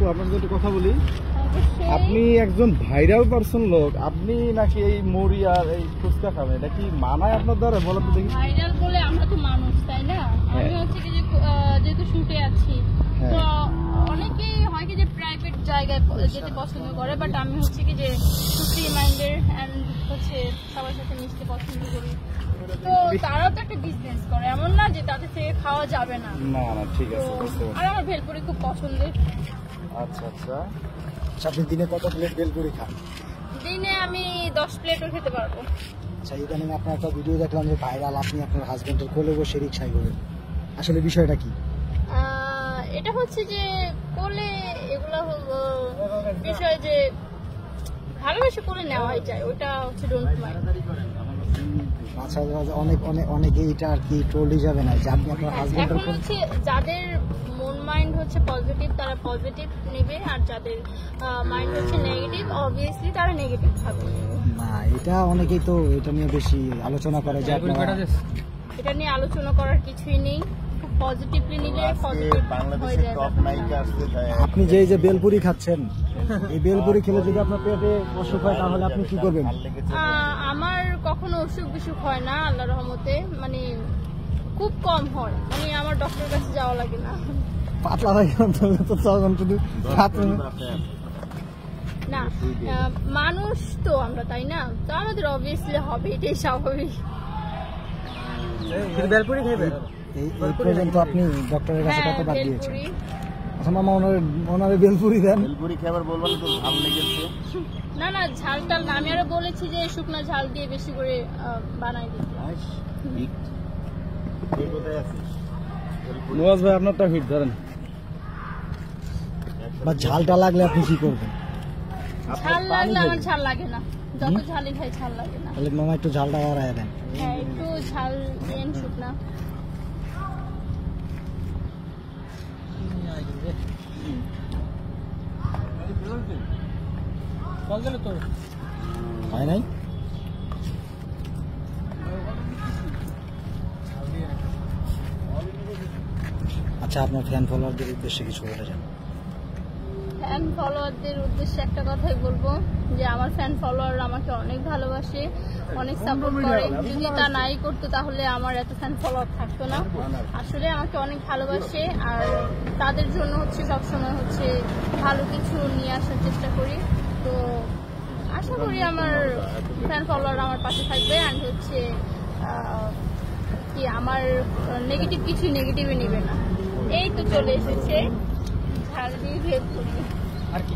আপু আপনার সাথে একটু কথা বলি। আপনি একজন ভাইরাল পারসন লোক, আপনি নাকি এই মুড়ি আর এই ফুচকা খাবেন, এটা কি মানায় আপনার দ্বারা? বলেন তো দেখি। ভাইরাল বলে আমরা তো মানুষ, তাই না? আমি হচ্ছে কি যে যেহেতু শুটে আছি, তো অনেকেই হয় কি যে প্রাইভেট জায়গায় যেতে পছন্দ করে, বাট আমি হচ্ছে কি যে ফ্রি মাইন্ডের এন্ড হচ্ছে সবার সাথে মিশতে পছন্দ করি। তো তারাও তো একটা বিজনেস করে, এমন না যে তাদের থেকে খাওয়া যাবে না। না না ঠিক আছে, বুঝতে পারছি। আর আমার ভেলপুরি খুব পছন্দের। আচ্ছা আচ্ছা, আপনি দিনে কত প্লেট ভেলপুরি খান? দিনে আমি 10 প্লেটও খেতে পারবো। আচ্ছা, ইদানিং আপনার একটা ভিডিও দেখলাম যে ভাইরাল, আপনি আপনার হাজবেন্ডের কোলে বসে রিক্সায় ঘোরেন, আসলে বিষয়টা কি? এটা হচ্ছে যে কোলে এগুলা হলো বিষয় যে ভালোবেসে কোলে নেওয়াই যায়, ওটা হচ্ছে ডোন্ট মাইন্ড। আচ্ছা, অনেকে এটা আর কি ট্রোল হিসাবে না যে আপনি আপনার হাজবেন্ডের এখন হচ্ছে যাদের মন মাইন্ড হচ্ছে পজিটিভ তারা পজিটিভ নেবে, আর যাদের মাইন্ড হচ্ছে নেগেটিভ অবভিয়াসলি তারা নেগেটিভ থাকবে। না, এটা অনেকেই তো এটা নিয়ে বেশি আলোচনা করে যে আপনারা এটা নিয়ে আলোচনা করার কিছুই নেই, খুব পজিটিভলি নিলে পজিটিভ হয়ে যায়। আপনি যে বেলপুরি খাচ্ছেন, এই বেলপুরি খেলে যদি আপনার পেটে অসুখ হয় তাহলে আপনি কি করবেন? আমার কখনো অসুখ বিসুখ হয় না আল্লাহর রহমতে, মানে খুব কম হয়, মানে আমার ডক্টরের কাছে যাওয়া লাগে না। পাতলা হয়ে তো তখন শুধু না, মানুষ তো আমরা, তাই না? তো আমাদের অবভিয়াসলি হবে, এটাই স্বাভাবিক। বেলপুরি খাইবেন? এই পর্যন্ত আপনি ডক্টরের কাছে কতবার দিয়েছেন? আচ্ছা মামা, ওনারে বেলপুরি দেন। বেলপুরি খাবার বলবেন তো ঝাল লেগেছে? না না, ঝাল টাল না, আমি আরো বলেছি যে শুকনো ঝাল দিয়ে বেশি করে বানাই দিতে। নওয়াজ ভাই আপনারটা হিট ধরেন। বা ঝালটা লাগলে আপনি কি করবেন? ঝাল লাগলে আমার ঝাল লাগে না, যত ঝালই খাই ঝাল লাগে না। তাহলে মামা একটু ঝালটা বাড়ায় দেন। হ্যাঁ, একটু ঝাল দেন, শুকনা। হয় নাই? আচ্ছা, আপনার ফ্যান ফলোয়ারদের উদ্দেশ্যে কিছু বলে যান। ফ্যান ফলোয়ারদের উদ্দেশ্যে একটা কথাই বলবো যে আমার ফ্যান ফলোয়ার আমাকে অনেক ভালোবাসে, অনেক সাপোর্ট করে। যদি তা নাই করতো তাহলে আমার এত ফ্যান ফলোয়ার থাকতো না। আসলে আমাকে অনেক ভালোবাসে, আর তাদের জন্য হচ্ছে সবসময় হচ্ছে ভালো কিছু নিয়ে আসার চেষ্টা করি। তো আশা করি আমার ফ্যান ফলোয়ার আমার পাশে থাকবে, আর হচ্ছে কি আমার নেগেটিভ কিছু নেগেটিভে নেবে না। এই তো চলে এসেছে ঝাল দিয়ে ভেদ করি আর কি।